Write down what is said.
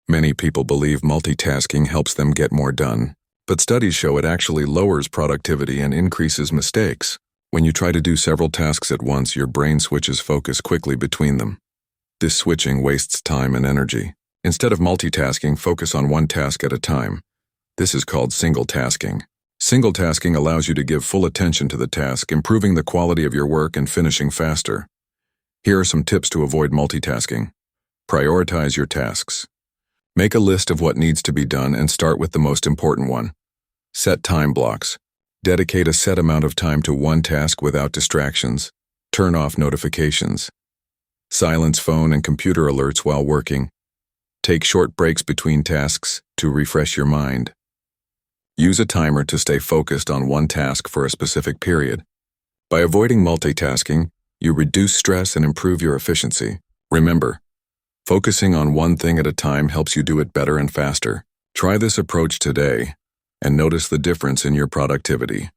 Many people believe multitasking helps them get more done, but studies show it actually lowers productivity and increases mistakes. When you try to do several tasks at once, your brain switches focus quickly between them. This switching wastes time and energy. Instead of multitasking, focus on one task at a time. This is called single tasking. Single tasking allows you to give full attention to the task, improving the quality of your work and finishing faster. Here are some tips to avoid multitasking. Prioritize your tasks. Make a list of what needs to be done and start with the most important one. Set time blocks. Dedicate a set amount of time to one task without distractions. Turn off notifications. Silence phone and computer alerts while working. Take short breaks between tasks to refresh your mind. Use a timer to stay focused on one task for a specific period. By avoiding multitasking, you reduce stress and improve your efficiency. Remember, focusing on one thing at a time helps you do it better and faster. Try this approach today and notice the difference in your productivity.